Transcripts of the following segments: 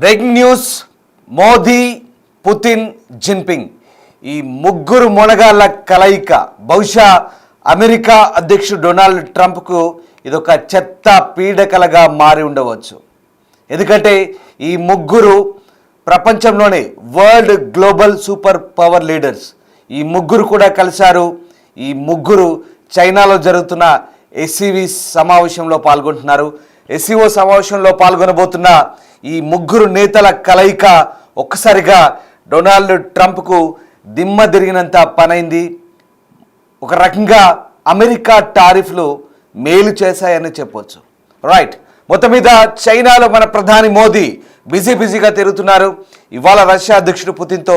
Breaking news. Modi, Putin, Jinping ఈ ముగ్గురు మొనగాళ్ళ కలయిక బహుశా అమెరికా అధ్యక్షుడు డొనాల్డ్ ట్రంప్కు ఇదొక చెత్త పీడకలగా మారి ఉండవచ్చు. ఎందుకంటే ఈ ముగ్గురు ప్రపంచంలోనే world global super power leaders. ఈ ముగ్గురు కూడా కలిశారు. ఈ ముగ్గురు చైనాలో జరుగుతున్న ఎస్సీవీ సమావేశంలో పాల్గొంటున్నారు. ఎస్సీఓ సమావేశంలో పాల్గొనబోతున్న ఈ ముగ్గురు నేతల కలయిక ఒక్కసారిగా డొనాల్డ్ ట్రంప్కు దిమ్మ తిరిగినంత పనైంది. ఒక రకంగా అమెరికా టారిఫ్లు మేలు చేశాయని చెప్పవచ్చు. రైట్, మొత్తం మీద చైనాలో మన ప్రధాని మోదీ బిజీగా తిరుగుతున్నారు. ఇవాళ రష్యా అధ్యక్షుడు పుతిన్తో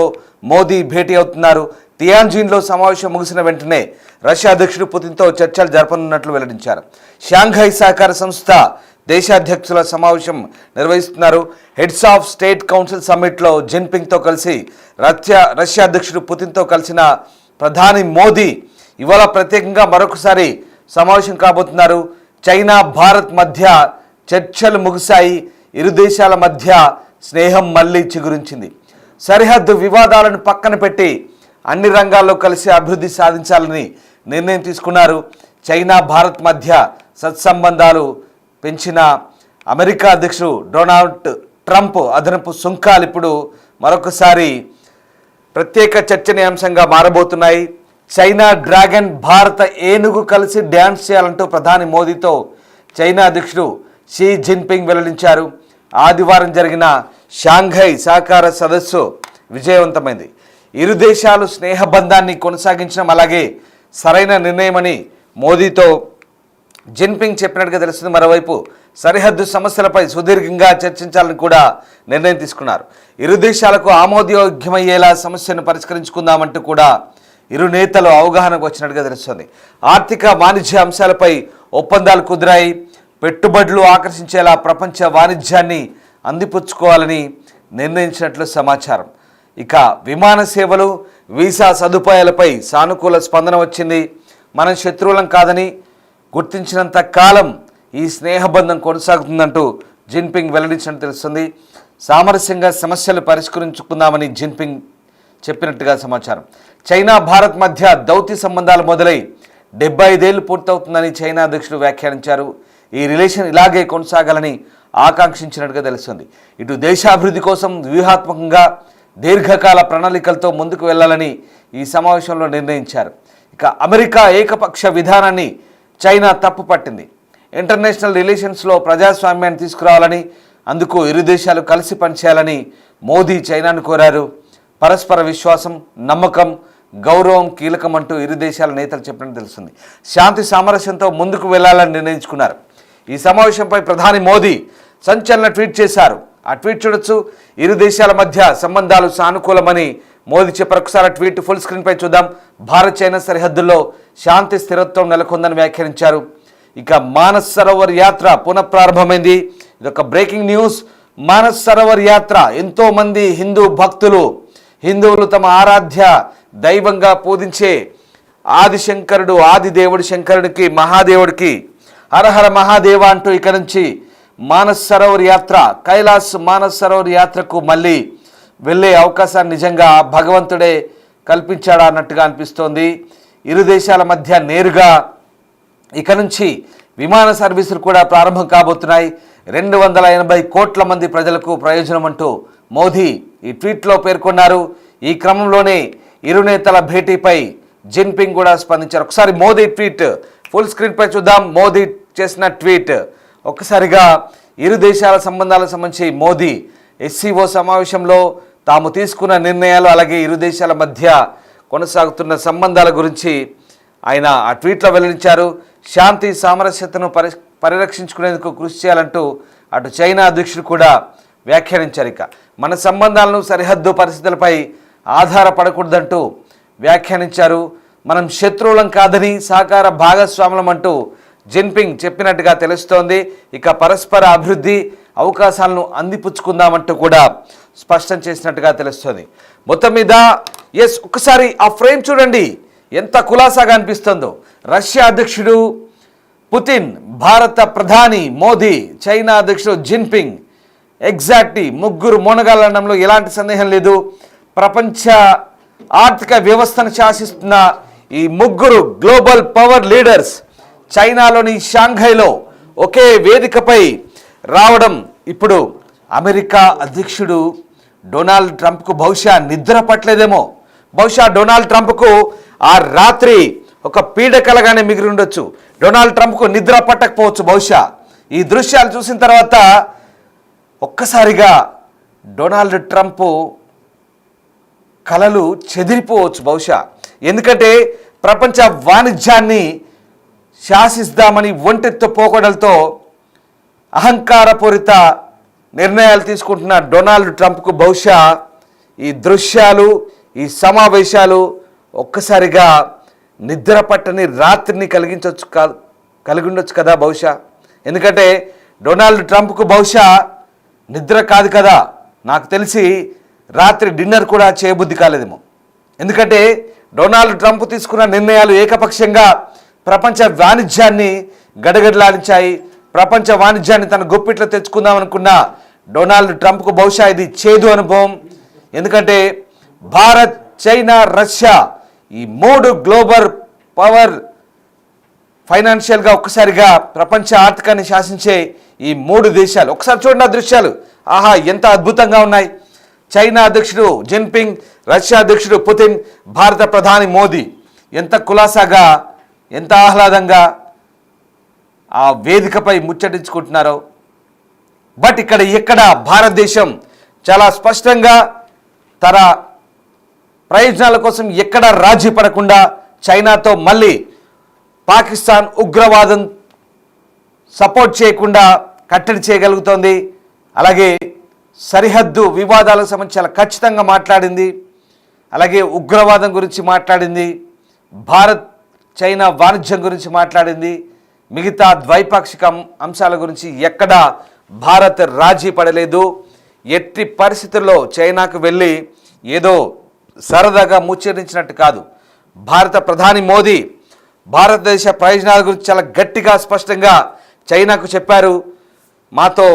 మోదీ భేటీ అవుతున్నారు. తియాన్జిన్లో సమావేశం ముగిసిన వెంటనే రష్యా అధ్యక్షుడు పుతిన్తో చర్చలు జరపనున్నట్లు వెల్లడించారు. షాంఘై సహకార సంస్థ దేశాధ్యక్షుల సమావేశం నిర్వహిస్తున్నారు. హెడ్స్ ఆఫ్ స్టేట్ కౌన్సిల్ సమ్మిట్లో జిన్పింగ్తో కలిసి రష్యా అధ్యక్షుడు పుతిన్తో కలిసిన ప్రధాని మోదీ ఇవాళ ప్రత్యేకంగా మరొకసారి సమావేశం కాబోతున్నారు. చైనా భారత్ మధ్య చర్చలు ముగిశాయి. ఇరు దేశాల మధ్య స్నేహం మళ్లీ చిగురించింది. సరిహద్దు వివాదాలను పక్కన పెట్టి అన్ని రంగాల్లో కలిసి అభివృద్ధి సాధించాలని నిర్ణయం తీసుకున్నారు. చైనా భారత్ మధ్య సత్సంబంధాలు పెంచిన అమెరికా అధ్యక్షుడు డొనాల్డ్ ట్రంప్ అదనపు సుంకాలు ఇప్పుడు మరొకసారి ప్రత్యేక చర్చనీయాంశంగా మారబోతున్నాయి. చైనా డ్రాగన్, భారత ఏనుగు కలిసి డ్యాన్స్ చేయాలంటూ ప్రధాని మోదీతో చైనా అధ్యక్షుడు షీ జిన్పింగ్ వెల్లడించారు. ఆదివారం జరిగిన షాంఘై సహకార సదస్సు విజయవంతమైంది. ఇరు దేశాలు స్నేహబంధాన్ని కొనసాగించడం అలాగే సరైన నిర్ణయమని మోదీతో జిన్పింగ్ చెప్పినట్టుగా తెలుస్తుంది. మరోవైపు సరిహద్దు సమస్యలపై సుదీర్ఘంగా చర్చించాలని కూడా నిర్ణయం తీసుకున్నారు. ఇరు దేశాలకు ఆమోదయోగ్యమయ్యేలా సమస్యను పరిష్కరించుకుందామంటూ కూడా ఇరు నేతలు అవగాహనకు వచ్చినట్టుగా తెలుస్తుంది. ఆర్థిక వాణిజ్య అంశాలపై ఒప్పందాలు కుదిరాయి. పెట్టుబడులు ఆకర్షించేలా ప్రపంచ వాణిజ్యాన్ని అందిపుచ్చుకోవాలని నిర్ణయించినట్లు సమాచారం. ఇక విమాన సేవలు, వీసా సదుపాయాలపై సానుకూల స్పందన వచ్చింది. మనం శత్రువులం కాదని గుర్తించినంత కాలం ఈ స్నేహబంధం కొనసాగుతుందంటూ జిన్పింగ్ వెల్లడించినట్టు తెలుస్తుంది. సామరస్యంగా సమస్యలు పరిష్కరించుకుందామని జిన్పింగ్ చెప్పినట్టుగా సమాచారం. చైనా భారత్ మధ్య దౌత్య సంబంధాలు మొదలై 75 ఏళ్లు పూర్తవుతుందని చైనా అధ్యక్షుడు వ్యాఖ్యానించారు. ఈ రిలేషన్ ఇలాగే కొనసాగాలని ఆకాంక్షించినట్టుగా తెలుస్తుంది. ఇటు దేశాభివృద్ధి కోసం వ్యూహాత్మకంగా దీర్ఘకాల ప్రణాళికలతో ముందుకు వెళ్లాలని ఈ సమావేశంలో నిర్ణయించారు. ఇక అమెరికా ఏకపక్ష విధానాన్ని చైనా తప్పుపట్టింది. ఇంటర్నేషనల్ రిలేషన్స్లో ప్రజాస్వామ్యాన్ని తీసుకురావాలని, అందుకు ఇరు దేశాలు కలిసి పనిచేయాలని మోదీ చైనాను కోరారు. పరస్పర విశ్వాసం, నమ్మకం, గౌరవం కీలకం అంటూ ఇరు దేశాల నేతలు చెప్పినట్టు తెలుస్తుంది. శాంతి సామరస్యంతో ముందుకు వెళ్లాలని నిర్ణయించుకున్నారు. ఈ సమావేశంపై ప్రధాని మోదీ సంచలన ట్వీట్ చేశారు. ఆ ట్వీట్ చూడొచ్చు. ఇరు దేశాల మధ్య సంబంధాలు సానుకూలమని మోదీ చెప్పారు. ఒకసారి ట్వీట్ ఫుల్ స్క్రీన్పై చూద్దాం. భారత్ చైనా సరిహద్దుల్లో శాంతి స్థిరత్వం నెలకొందని వ్యాఖ్యానించారు. ఇక మానస్ సరోవర్ యాత్ర పునఃప్రారంభమైంది. ఇదొక బ్రేకింగ్ న్యూస్. మానస్ సరోవర్ యాత్ర ఎంతోమంది హిందూ భక్తులు, హిందువులు తమ ఆరాధ్య దైవంగా పూజించే ఆదిశంకరుడు, ఆదిదేవుడు శంకరుడికి, మహాదేవుడికి హరహర మహాదేవ అంటూ ఇక నుంచి మానస్ సరోవర్ యాత్ర, కైలాస్ మానస్ సరోవర్ యాత్రకు మళ్ళీ వెళ్ళే అవకాశాన్ని నిజంగా భగవంతుడే కల్పించాడా అన్నట్టుగా అనిపిస్తోంది. ఇరు దేశాల మధ్య నేరుగా ఇక నుంచి విమాన సర్వీసులు కూడా ప్రారంభం కాబోతున్నాయి. 280 కోట్ల మంది ప్రజలకు ప్రయోజనం అంటూ మోదీ ఈ ట్వీట్లో పేర్కొన్నారు. ఈ క్రమంలోనే ఇరు నేతల భేటీపై జిన్పింగ్ కూడా స్పందించారు. ఒకసారి మోదీ ట్వీట్ ఫుల్ స్క్రీన్పై చూద్దాం. మోదీ చేసిన ట్వీట్ ఒక్కసారిగా ఇరు దేశాల సంబంధాలకు సంబంధించి మోదీ ఎస్సీఓ సమావేశంలో తాము తీసుకున్న నిర్ణయాలు, అలాగే ఇరు దేశాల మధ్య కొనసాగుతున్న సంబంధాల గురించి ఆయన ఆ ట్వీట్లో వెల్లడించారు. శాంతి సామరస్యతను పరిరక్షించుకునేందుకు కృషి చేయాలంటూ అటు చైనా అధ్యక్షుడు కూడా వ్యాఖ్యానించారు. ఇక మన సంబంధాలను సరిహద్దు పరిస్థితులపై ఆధారపడకూడదంటూ వ్యాఖ్యానించారు. మనం శత్రువులం కాదని సహకార భాగస్వాములం అంటూ జిన్పింగ్ చెప్పినట్టుగా తెలుస్తోంది. ఇక పరస్పర అభివృద్ధి అవకాశాలను అందిపుచ్చుకుందామంటూ కూడా స్పష్టం చేసినట్టుగా తెలుస్తుంది. మొత్తం మీద ఒకసారి ఆ ఫ్రేమ్ చూడండి, ఎంత కులాసాగా అనిపిస్తుందో. రష్యా అధ్యక్షుడు పుతిన్, భారత ప్రధాని మోదీ, చైనా అధ్యక్షుడు జిన్పింగ్ ఎగ్జాక్ట్లీ ముగ్గురు మొనగాళ్ళనడంలో ఎలాంటి సందేహం లేదు. ప్రపంచ ఆర్థిక వ్యవస్థను శాసిస్తున్న ఈ ముగ్గురు గ్లోబల్ పవర్ లీడర్స్ చైనాలోని షాంఘైలో ఒకే వేదికపై రావడం ఇప్పుడు అమెరికా అధ్యక్షుడు డొనాల్డ్ ట్రంప్కు బహుశా నిద్ర పట్టలేదేమో. బహుశా డొనాల్డ్ ట్రంప్కు ఆ రాత్రి ఒక పీడకలగానే మిగిలి ఉండొచ్చు. డొనాల్డ్ ట్రంప్కు నిద్ర పట్టకపోవచ్చు. బహుశా ఈ దృశ్యాలు చూసిన తర్వాత ఒక్కసారిగా డొనాల్డ్ ట్రంప్ కలలు చెదిరిపోవచ్చు బహుశా. ఎందుకంటే ప్రపంచ వాణిజ్యాన్ని శాసిస్తామని ఒంటెత్తు పోకడలతో అహంకారపూరిత నిర్ణయాలు తీసుకుంటున్న డొనాల్డ్ ట్రంప్కు బహుశా ఈ దృశ్యాలు, ఈ సమావేశాలు ఒక్కసారిగా నిద్ర పట్టని రాత్రిని కలిగి ఉండొచ్చు కదా బహుశా. ఎందుకంటే డొనాల్డ్ ట్రంప్కు బహుశా నిద్ర కాదు కదా, నాకు తెలిసి రాత్రి డిన్నర్ కూడా చేయబుద్ధి కాలేదేమో. ఎందుకంటే డొనాల్డ్ ట్రంప్ తీసుకున్న నిర్ణయాలు ఏకపక్షంగా ప్రపంచ వాణిజ్యాన్ని గడగడలాడించాయి. ప్రపంచ వాణిజ్యాన్ని తన గుప్పిట్లో తెచ్చుకుందాం అనుకున్న డొనాల్డ్ ట్రంప్కు బహుశా ఇది చేదు అనుభవం. ఎందుకంటే భారత్, చైనా, రష్యా ఈ మూడు గ్లోబల్ పవర్ ఫైనాన్షియల్గా ఒక్కసారిగా ప్రపంచ ఆర్థికాన్ని శాసించే ఈ మూడు దేశాలు ఒకసారి చూడండి ఆ దృశ్యాలు. ఆహా, ఎంత అద్భుతంగా ఉన్నాయి. చైనా అధ్యక్షుడు జిన్పింగ్, రష్యా అధ్యక్షుడు పుతిన్, భారత ప్రధాని మోదీ ఎంత కులాసాగా, ఎంత ఆహ్లాదంగా ఆ వేదికపై ముచ్చటించుకుంటున్నారో. బట్ ఎక్కడ భారతదేశం చాలా స్పష్టంగా తన ప్రయోజనాల కోసం ఎక్కడ రాజీ పడకుండా చైనాతో మళ్ళీ పాకిస్తాన్ ఉగ్రవాదం సపోర్ట్ చేయకుండా కట్టడి చేయగలుగుతోంది. అలాగే సరిహద్దు వివాదాలకు సంబంధించి చాలా ఖచ్చితంగా మాట్లాడింది. అలాగే ఉగ్రవాదం గురించి మాట్లాడింది, భారత్ చైనా వాణిజ్యం గురించి మాట్లాడింది. మిగతా ద్వైపాక్షిక అంశాల గురించి ఎక్కడా భారత్ రాజీ పడలేదు. ఎట్టి పరిస్థితుల్లో చైనాకు వెళ్ళి ఏదో సరదాగా ముచ్చరించినట్టు కాదు. భారత ప్రధాని మోదీ భారతదేశ ప్రయోజనాల గురించి చాలా గట్టిగా స్పష్టంగా చైనాకు చెప్పారు. మాతో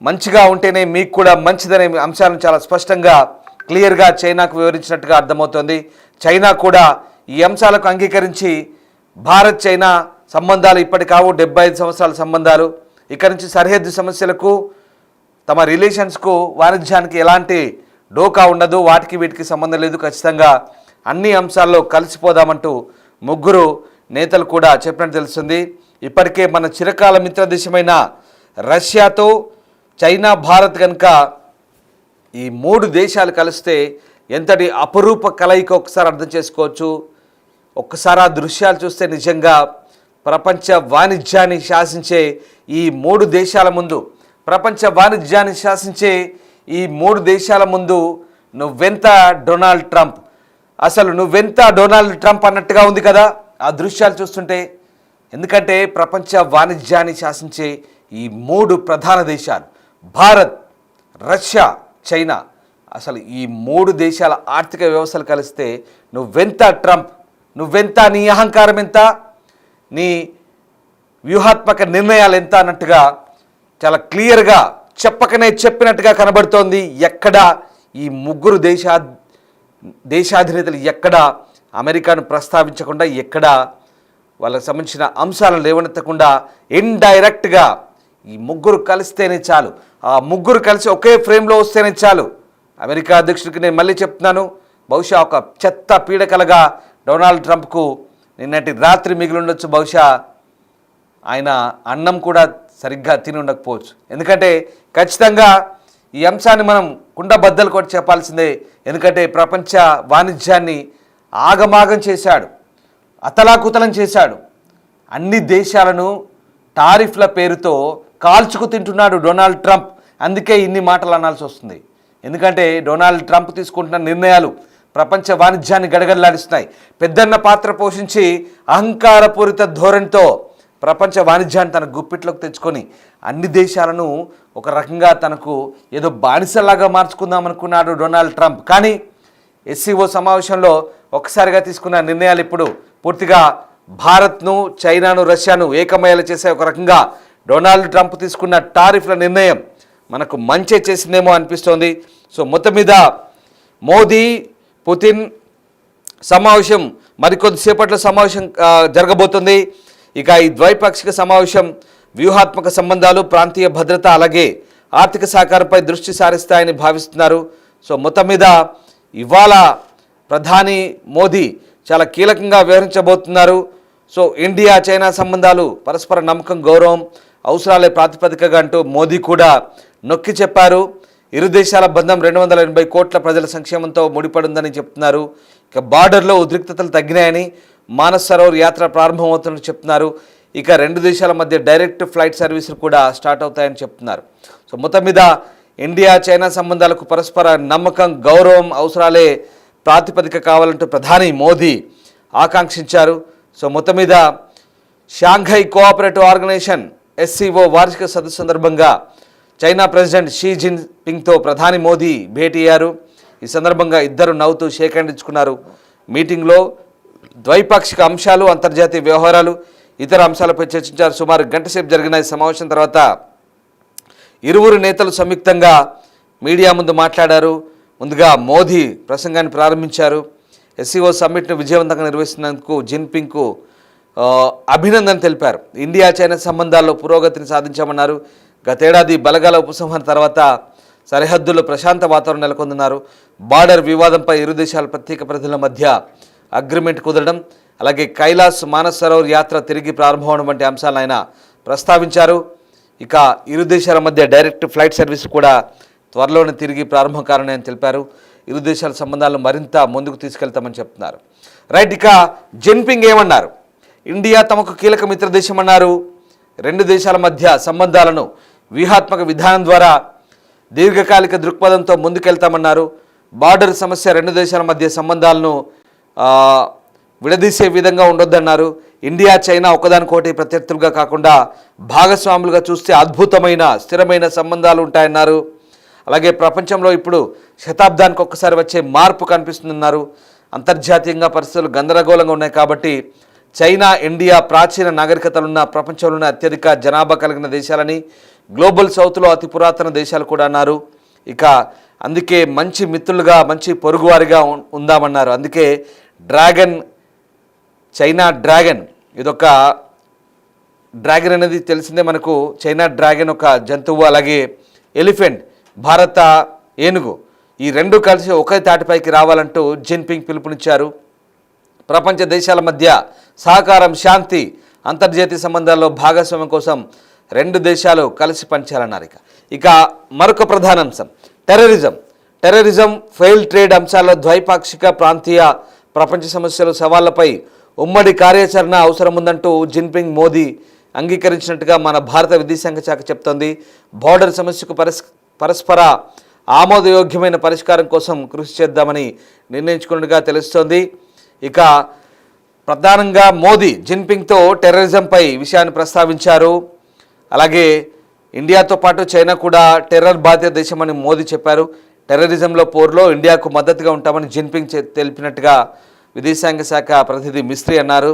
మంచిగా ఉంటేనే మీకు కూడా మంచిదనే అంశాలను చాలా స్పష్టంగా క్లియర్గా చైనాకు వివరించినట్టుగా అర్థమవుతోంది. చైనా కూడా ఈ అంశాలకు అంగీకరించి భారత్ చైనా సంబంధాలు ఇప్పటి కావు 75 సంవత్సరాల సంబంధాలు. ఇక్కడి నుంచి సరిహద్దు సమస్యలకు, తమ రిలేషన్స్కు, వాణిజ్యానికి ఎలాంటి డోకా ఉండదు. వాటికి వీటికి సంబంధం లేదు. ఖచ్చితంగా అన్ని అంశాల్లో కలిసిపోదామంటూ ముగ్గురు నేతలు కూడా చెప్పినట్టు తెలుస్తుంది. ఇప్పటికే మన చిరకాల మిత్ర దేశమైన రష్యాతో చైనా, భారత్ కనుక ఈ మూడు దేశాలు కలిస్తే ఎంతటి అపరూప కలయిక ఒకసారి అర్థం చేసుకోవచ్చు. ఒక్కసారి ఆ దృశ్యాలు చూస్తే నిజంగా ప్రపంచ వాణిజ్యాన్ని శాసించే ఈ మూడు దేశాల ముందు, ప్రపంచ వాణిజ్యాన్ని శాసించే ఈ మూడు దేశాల ముందు నువ్వెంత డొనాల్డ్ ట్రంప్, అసలు నువ్వెంత డొనాల్డ్ ట్రంప్ అన్నట్టుగా ఉంది కదా ఆ దృశ్యాలు చూస్తుంటే. ఎందుకంటే ప్రపంచ వాణిజ్యాన్ని శాసించే ఈ మూడు ప్రధాన దేశాలు భారత్, రష్యా, చైనా, అసలు ఈ మూడు దేశాల ఆర్థిక వ్యవస్థలు కలిస్తే నువ్వెంత ట్రంప్, నువ్వెంత, నీ అహంకారం ఎంత, నీ వ్యూహాత్మక నిర్ణయాలు ఎంత అన్నట్టుగా చాలా క్లియర్గా చెప్పకనే చెప్పినట్టుగా కనబడుతోంది. ఎక్కడ ఈ ముగ్గురు దేశాధినేతలు ఎక్కడ అమెరికాను ప్రస్తావించకుండా, ఎక్కడ వాళ్ళకి సంబంధించిన అంశాలను లేవనెత్తకుండా ఇండైరెక్ట్గా ఈ ముగ్గురు కలిస్తేనే చాలు, ఆ ముగ్గురు కలిసి ఒకే ఫ్రేమ్లో వస్తేనే చాలు. అమెరికా అధ్యక్షుడికి నేను మళ్ళీ చెప్తున్నాను, బహుశా ఒక చెత్త పీడకలగా డొనాల్డ్ ట్రంప్కు నిన్నటి రాత్రి మిగిలి ఉండొచ్చు. బహుశా ఆయన అన్నం కూడా సరిగ్గా తిని ఉండకపోవచ్చు. ఎందుకంటే ఖచ్చితంగా ఈ అంశాన్ని మనం కుండబద్దలు కొట్టి చెప్పాల్సిందే. ఎందుకంటే ప్రపంచ వాణిజ్యాన్ని ఆగమాగం చేశాడు, అతలాకుతలం చేశాడు. అన్ని దేశాలను టారిఫ్ల పేరుతో కాల్చుకు తింటున్నాడు డొనాల్డ్ ట్రంప్. అందుకే ఇన్ని మాటలు అనాల్సి వస్తుంది. ఎందుకంటే డొనాల్డ్ ట్రంప్ తీసుకుంటున్న నిర్ణయాలు ప్రపంచ వాణిజ్యాన్ని గడగడలాడిస్తున్నాయి. పెద్దన్న పాత్ర పోషించి అహంకారపూరిత ధోరణితో ప్రపంచ వాణిజ్యాన్ని తన గుప్పిట్లోకి తెచ్చుకొని అన్ని దేశాలను ఒక రకంగా తనకు ఏదో బానిసలాగా మార్చుకుందాం అనుకున్నాడు డొనాల్డ్ ట్రంప్. కానీ ఎస్సీఓ సమావేశంలో ఒకసారిగా తీసుకున్న నిర్ణయాలు ఇప్పుడు పూర్తిగా భారత్ను, చైనాను, రష్యాను ఏకమయ్యేలా చేసే ఒక రకంగా డొనాల్డ్ ట్రంప్ తీసుకున్న టారిఫ్ల నిర్ణయం మనకు మంచి చేసిందేమో అనిపిస్తోంది. సో మొత్తం మీద మోదీ పుతిన్ సమావేశం మరికొద్దిసేపట్లో సమావేశం జరగబోతుంది. ఇక ఈ ద్వైపాక్షిక సమావేశం వ్యూహాత్మక సంబంధాలు, ప్రాంతీయ భద్రత, అలాగే ఆర్థిక సహకారంపై దృష్టి సారిస్తాయని భావిస్తున్నారు. సో మొత్తం మీద ఇవాళ ప్రధాని మోదీ చాలా కీలకంగా వ్యవహరించబోతున్నారు. సో ఇండియా చైనా సంబంధాలు పరస్పర నమ్మకం, గౌరవం, అవసరాలే ప్రాతిపదికగా అంటూ మోదీ కూడా నొక్కి చెప్పారు. ఇరు దేశాల బంధం 280 కోట్ల ప్రజల సంక్షేమంతో ముడిపడిందని చెప్తున్నారు. ఇక బార్డర్లో ఉద్రిక్తతలు తగ్గినాయని, మానస్ సరోవర్ యాత్ర ప్రారంభమవుతుందని చెప్తున్నారు. ఇక రెండు దేశాల మధ్య డైరెక్ట్ ఫ్లైట్ సర్వీసులు కూడా స్టార్ట్ అవుతాయని చెప్తున్నారు. సో మొత్తం మీద ఇండియా చైనా సంబంధాలకు పరస్పర నమ్మకం, గౌరవం, అవసరాలే ప్రాతిపదిక కావాలంటూ ప్రధాని మోదీ ఆకాంక్షించారు. సో మొత్తం మీద షాంఘై కోఆపరేటివ్ ఆర్గనైజేషన్ SCO వార్షిక సదస్సు సందర్భంగా చైనా ప్రెసిడెంట్ షీ జిన్పింగ్తో ప్రధాని మోదీ భేటీ అయ్యారు. ఈ సందర్భంగా ఇద్దరు నవ్వుతూ షేక్ హ్యాండ్ ఇచ్చుకున్నారు. మీటింగ్లో ద్వైపాక్షిక అంశాలు, అంతర్జాతీయ వ్యవహారాలు, ఇతర అంశాలపై చర్చించారు. సుమారు గంట సేపు జరిగిన ఈ సమావేశం తర్వాత ఇరువురు నేతలు సంయుక్తంగా మీడియా ముందు మాట్లాడారు. ముందుగా మోదీ ప్రసంగాన్ని ప్రారంభించారు. SCO సమ్మిట్ను విజయవంతంగా నిర్వహిస్తున్నందుకు జిన్పింగ్కు అభినందన తెలిపారు. ఇండియా చైనా సంబంధాల్లో పురోగతిని సాధించామన్నారు. గతేడాది బలగాల ఉపసంహరణ తర్వాత సరిహద్దుల్లో ప్రశాంత వాతావరణం నెలకొందన్నారు. బార్డర్ వివాదంపై ఇరు దేశాల ప్రత్యేక ప్రతినిధుల మధ్య అగ్రిమెంట్ కుదరడం, అలాగే కైలాస్ మానస్ సరోవర్ యాత్ర తిరిగి ప్రారంభమవడం వంటి అంశాలను ఆయన ప్రస్తావించారు. ఇక ఇరు దేశాల మధ్య డైరెక్ట్ ఫ్లైట్ సర్వీస్ కూడా త్వరలోనే తిరిగి ప్రారంభం కారణమని తెలిపారు. ఇరు దేశాల సంబంధాలను మరింత ముందుకు తీసుకెళ్తామని చెప్తున్నారు. రైట్, ఇక జిన్పింగ్ ఏమన్నారు? ఇండియా తమకు కీలక మిత్ర దేశం అన్నారు. రెండు దేశాల మధ్య సంబంధాలను వ్యూహాత్మక విధానం ద్వారా దీర్ఘకాలిక దృక్పథంతో ముందుకెళ్తామన్నారు. బార్డర్ సమస్య రెండు దేశాల మధ్య సంబంధాలను విడదీసే విధంగా ఉండొద్దన్నారు. ఇండియా చైనా ఒకదానికోటి ప్రత్యర్థులుగా కాకుండా భాగస్వాములుగా చూస్తే అద్భుతమైన స్థిరమైన సంబంధాలు ఉంటాయన్నారు. అలాగే ప్రపంచంలో ఇప్పుడు శతాబ్దానికి ఒక్కసారి వచ్చే మార్పు కనిపిస్తుందన్నారు. అంతర్జాతీయంగా పరిస్థితులు గందరగోళంగా ఉన్నాయి కాబట్టి చైనా, ఇండియా ప్రాచీన నాగరికతలున్న ప్రపంచంలోనే అత్యధిక జనాభా కలిగిన దేశాలని, గ్లోబల్ సౌత్లో అతి పురాతన దేశాలు కూడా అన్నారు. ఇక అందుకే మంచి మిత్రులుగా, మంచి పొరుగువారిగా ఉందామన్నారు. అందుకే చైనా డ్రాగన్, ఇదొక డ్రాగన్ అనేది తెలిసిందే మనకు. చైనా డ్రాగన్ ఒక జంతువు, అలాగే ఎలిఫెంట్, భారత ఏనుగు, ఈ రెండు కలిసి ఒకే తాటిపైకి రావాలంటూ జిన్పింగ్ పిలుపునిచ్చారు. ప్రపంచ దేశాల మధ్య సహకారం, శాంతి, అంతర్జాతీయ సంబంధాల్లో భాగస్వామ్యం కోసం రెండు దేశాలు కలిసి పనిచేయాలన్నారు. ఇక మరొక ప్రధాన అంశం టెర్రరిజం, ఫెయిల్ ట్రేడ్ అంశాల్లో ద్వైపాక్షిక, ప్రాంతీయ, ప్రపంచ సమస్యలు, సవాళ్లపై ఉమ్మడి కార్యాచరణ అవసరం ఉందంటూ జిన్పింగ్ మోదీ అంగీకరించినట్టుగా మన భారత విదేశాంగ శాఖ చెప్తోంది. బోర్డర్ సమస్యకు పరస్పర ఆమోదయోగ్యమైన పరిష్కారం కోసం కృషి చేద్దామని నిర్ణయించుకున్నట్టుగా తెలుస్తోంది. ఇక ప్రధానంగా మోదీ జిన్పింగ్తో టెర్రరిజంపై విషయాన్ని ప్రస్తావించారు. అలాగే ఇండియాతో పాటు చైనా కూడా టెర్రర్ బాధిత దేశమని మోదీ చెప్పారు. టెర్రరిజంలో పోరులో ఇండియాకు మద్దతుగా ఉంటామని జిన్పింగ్ తెలిపినట్టుగా విదేశాంగ శాఖ ప్రతినిధి మిస్త్రీ అన్నారు.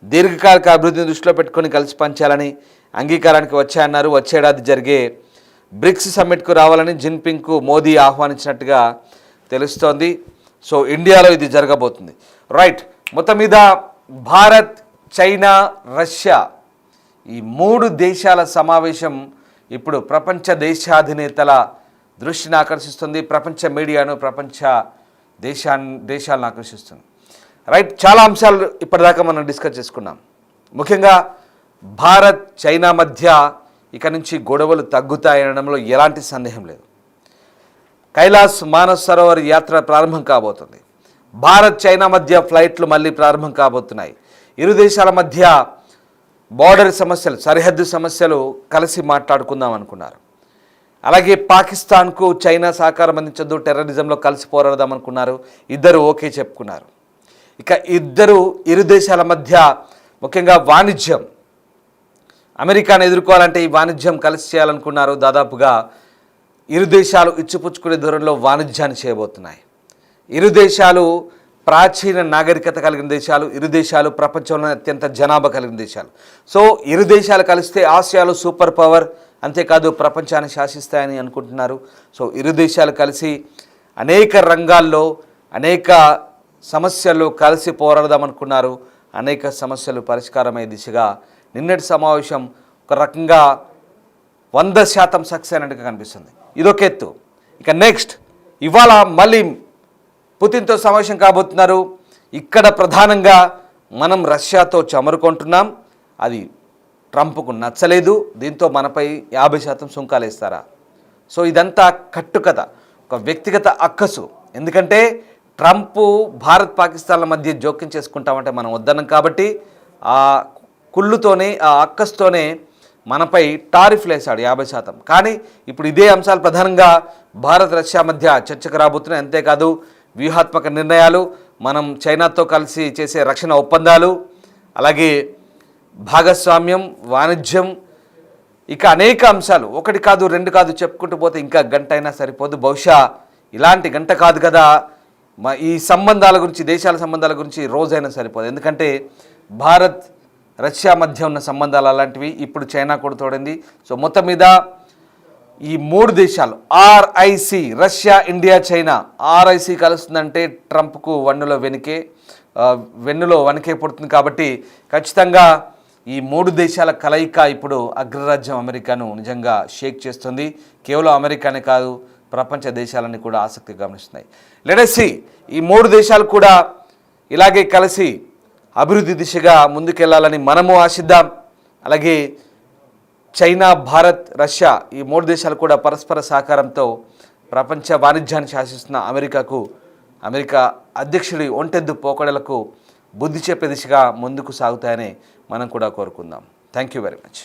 దీర్ఘకాలిక అభివృద్ధిని దృష్టిలో పెట్టుకొని కలిసి పనిచేయాలని అంగీకారానికి వచ్చాయన్నారు. వచ్చేడాది జరిగే బ్రిక్స్ సమ్మిట్కు రావాలని జిన్పింగ్కు మోదీ ఆహ్వానించినట్టుగా తెలుస్తోంది. సో ఇండియాలో ఇది జరగబోతుంది. రైట్, మొత్తం మీద భారత్, చైనా, రష్యా ఈ మూడు దేశాల సమావేశం ఇప్పుడు ప్రపంచ దేశాధినేతల దృష్టిని ఆకర్షిస్తుంది. ప్రపంచ మీడియాను, ప్రపంచ దేశాలను ఆకర్షిస్తుంది. రైట్, చాలా అంశాలు ఇప్పటిదాకా మనం డిస్కస్ చేసుకున్నాం. ముఖ్యంగా భారత్, చైనా మధ్య ఇక నుంచి గొడవలు తగ్గుతాయనడంలో ఎలాంటి సందేహం లేదు. కైలాస్ మానస్ సరోవర్ యాత్ర ప్రారంభం కాబోతుంది. భారత్, చైనా మధ్య ఫ్లైట్లు మళ్ళీ ప్రారంభం కాబోతున్నాయి. ఇరు దేశాల మధ్య బార్డర్ సమస్యలు, సరిహద్దు సమస్యలు కలిసి మాట్లాడుకుందాం అనుకున్నారు. అలాగే పాకిస్తాన్కు చైనా సహకారం అందించద్దు, టెర్రరిజంలో కలిసి పోరాడదాం అనుకున్నారు. ఇద్దరు ఓకే చెప్పుకున్నారు. ఇక ఇరు దేశాల మధ్య ముఖ్యంగా వాణిజ్యం, అమెరికాను ఎదుర్కోవాలంటే ఈ వాణిజ్యం కలిసి చేయాలనుకున్నారు. దాదాపుగా ఇరు దేశాలు ఇచ్చిపుచ్చుకునే దూరంలో వాణిజ్యాన్ని చేయబోతున్నాయి. ఇరు దేశాలు ప్రాచీన నాగరికత కలిగిన దేశాలు, ఇరు దేశాలు ప్రపంచంలోనే అత్యంత జనాభా కలిగిన దేశాలు. సో ఇరు దేశాలు కలిస్తే ఆసియాలో సూపర్ పవర్, అంతేకాదు ప్రపంచాన్ని శాసిస్తాయని అనుకుంటున్నారు. సో ఇరు దేశాలు కలిసి అనేక రంగాల్లో అనేక సమస్యలు కలిసి పోరాడదామనుకున్నారు. అనేక సమస్యలు పరిష్కారమయ్యే దిశగా నిన్నటి సమావేశం ఒక రకంగా 100% సక్సెస్ అయినట్టుగా కనిపిస్తుంది. ఇదొక ఎత్తు. ఇక నెక్స్ట్ ఇవాళ మళ్ళీ పుతిన్తో సమావేశం కాబోతున్నారు. ఇక్కడ ప్రధానంగా మనం రష్యాతో చమురుకుంటున్నాం, అది ట్రంప్కు నచ్చలేదు, దీంతో మనపై 50% సుంకాలు వేస్తారా? సో ఇదంతా కట్టుకథ, ఒక వ్యక్తిగత అక్కసు. ఎందుకంటే ట్రంప్ భారత్ పాకిస్తాన్ల మధ్య జోక్యం చేసుకుంటామంటే మనం వద్దన్నాం కాబట్టి ఆ కుళ్ళుతోనే, ఆ అక్కస్తోనే మనపై టారిఫ్లు వేశాడు 50%. కానీ ఇప్పుడు ఇదే అంశాలు ప్రధానంగా భారత్ రష్యా మధ్య చర్చకు రాబోతున్నాయి. అంతేకాదు వ్యూహాత్మక నిర్ణయాలు, మనం చైనాతో కలిసి చేసే రక్షణ ఒప్పందాలు, అలాగే భాగస్వామ్యం, వాణిజ్యం, ఇక అనేక అంశాలు, ఒకటి కాదు రెండు కాదు చెప్పుకుంటూ పోతే ఇంకా గంట అయినా సరిపోదు. బహుశా ఇలాంటి గంట కాదు కదా, ఈ సంబంధాల గురించి, దేశాల సంబంధాల గురించి రోజైనా సరిపోదు. ఎందుకంటే భారత్ రష్యా మధ్య ఉన్న సంబంధాలు అలాంటివి. ఇప్పుడు చైనా కూడా తోడింది. సో మొత్తం మీద ఈ మూడు దేశాలు RIC, Russia, India, China, RIC కలుస్తుందంటే ట్రంప్కు వెన్నులో వణికే పుడుతుంది. కాబట్టి ఖచ్చితంగా ఈ మూడు దేశాల కలయిక ఇప్పుడు అగ్రరాజ్యం అమెరికాను నిజంగా షేక్ చేస్తుంది. కేవలం అమెరికానే కాదు, ప్రపంచ దేశాలన్నీ కూడా ఆసక్తి గమనిస్తున్నాయి. లెట్ us see, ఈ మూడు దేశాలు కూడా ఇలాగే కలిసి అభివృద్ధి దిశగా ముందుకెళ్లాలని మనము ఆశిద్దాం. అలాగే చైనా, భారత్, రష్యా ఈ మూడు దేశాలు కూడా పరస్పర సహకారంతో ప్రపంచ వాణిజ్యాన్ని శాసిస్తున్న అమెరికా అధ్యక్షుడి ఒంటెద్దు పోకడలకు బుద్ధి చెప్పే దిశగా ముందుకు సాగుతాయని మనం కూడా కోరుకుందాం. Thank you very much.